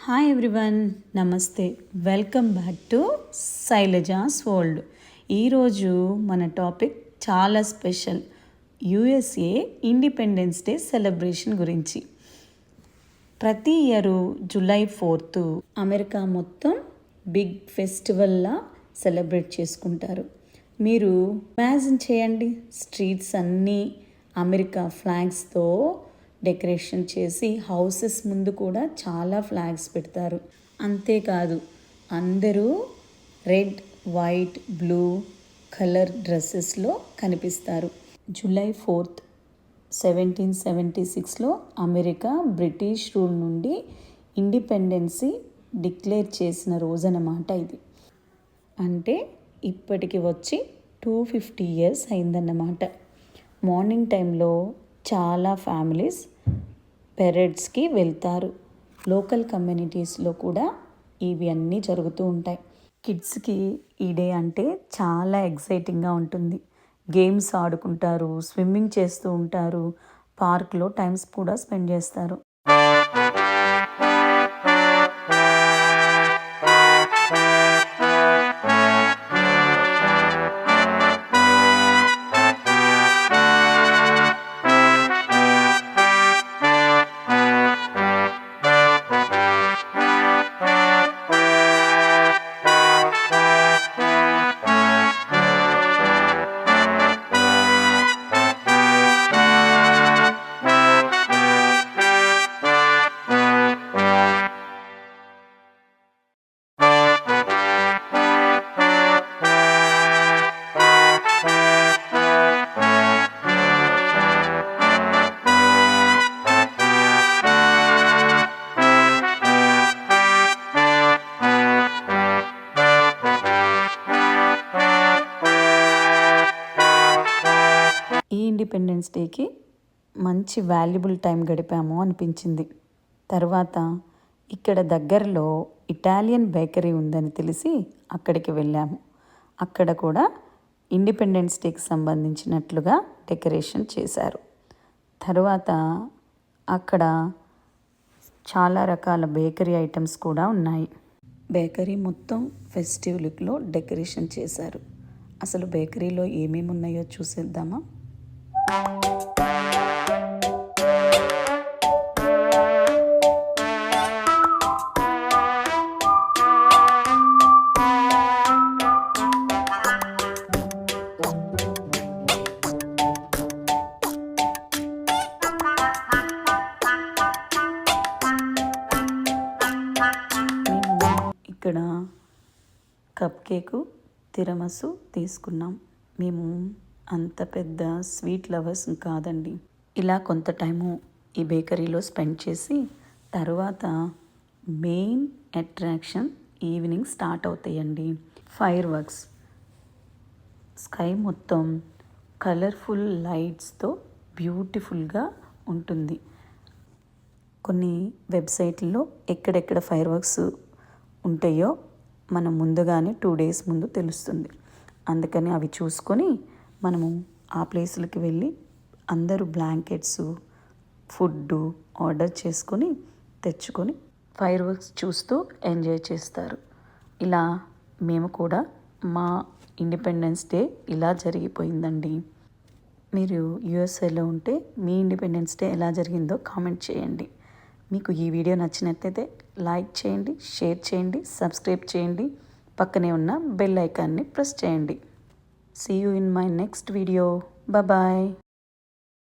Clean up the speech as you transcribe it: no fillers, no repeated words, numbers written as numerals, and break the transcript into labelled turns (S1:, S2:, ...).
S1: Hi everyone, నమస్తే. Welcome back to Shailaja's world. ఈరోజు మన టాపిక్ చాలా special. USA independence day celebration గురించి. ప్రతి ఇయర్ జూలై 4th అమెరికా మొత్తం బిగ్ ఫెస్టివల్లా సెలబ్రేట్ చేసుకుంటారు. మీరు ఇమాజిన్ చేయండి, స్ట్రీట్స్ అన్నీ అమెరికా ఫ్లాగ్స్తో డెకరేషన్ చేసి హౌసెస్ ముందు కూడా చాలా ఫ్లాగ్స్ పెడతారు. అంతేకాదు, అందరూ రెడ్, వైట్, బ్లూ కలర్ డ్రెస్సెస్లో కనిపిస్తారు. జూలై 4th 1776లో అమెరికా బ్రిటిష్ రూల్ నుండి ఇండిపెండెన్సీ డిక్లేర్ చేసిన రోజన్నమాట ఇది. అంటే ఇప్పటికి వచ్చి 250 years అయిందన్నమాట. మార్నింగ్ టైంలో చాలా ఫ్యామిలీస్ పెరేడ్స్కి వెళ్తారు. లోకల్ కమ్యూనిటీస్లో కూడా ఇవి అన్నీ జరుగుతూ ఉంటాయి. కిడ్స్కి ఈ డే అంటే చాలా ఎక్సైటింగ్గా ఉంటుంది. గేమ్స్ ఆడుకుంటారు, స్విమ్మింగ్ చేస్తూ ఉంటారు, పార్క్లో టైమ్స్ కూడా స్పెండ్ చేస్తారు. ఈ ఇండిపెండెన్స్ డేకి మంచి వాల్యుబుల్ టైం గడిపాము అనిపించింది. తర్వాత ఇక్కడ దగ్గరలో ఇటాలియన్ బేకరీ ఉందని తెలిసి అక్కడికి వెళ్ళాము. అక్కడ కూడా ఇండిపెండెన్స్ డేకి సంబంధించినట్లుగా డెకరేషన్ చేశారు. తర్వాత అక్కడ చాలా రకాల బేకరీ ఐటమ్స్ కూడా ఉన్నాయి. బేకరీ మొత్తం ఫెస్టివ్ లుక్లో డెకరేషన్ చేశారు. అసలు బేకరీలో ఏమేమి ఉన్నాయో చూసేద్దామా? ఇక్కడ కప్ కేకు, తిరమసు తీసుకున్నాం. మేము అంత పెద్ద స్వీట్ లవర్స్ కాదండి. ఇలా కొంత టైము ఈ బేకరీలో స్పెండ్ చేసి తర్వాత మెయిన్ అట్రాక్షన్ ఈవినింగ్ స్టార్ట్ అవుతాయండి. ఫైర్ వర్క్స్, స్కై మొత్తం కలర్ఫుల్ లైట్స్తో బ్యూటిఫుల్గా ఉంటుంది. కొన్ని వెబ్సైట్లలో ఎక్కడెక్కడ ఫైర్ వర్క్స్ ఉంటాయో మనం ముందుగానే 2 days ముందు తెలుస్తుంది. అందుకని అవి చూసుకొని మనము ఆ ప్లేసులకి వెళ్ళి అందరూ బ్లాంకెట్స్, ఫుడ్ ఆర్డర్ చేసుకొని తెచ్చుకొని ఫైర్ వర్క్స్ చూస్తూ ఎంజాయ్ చేస్తారు. ఇలా మేము కూడా మా ఇండిపెండెన్స్ డే ఇలా జరిగిపోయిందండి. మీరు యూఎస్ఏలో ఉంటే మీ ఇండిపెండెన్స్ డే ఎలా జరిగిందో కామెంట్ చేయండి. మీకు ఈ వీడియో నచ్చినట్లయితే లైక్ చేయండి, షేర్ చేయండి, సబ్స్క్రైబ్ చేయండి, పక్కనే ఉన్న బెల్ ఐకాన్ని ప్రెస్ చేయండి. See you in my next video. Bye bye.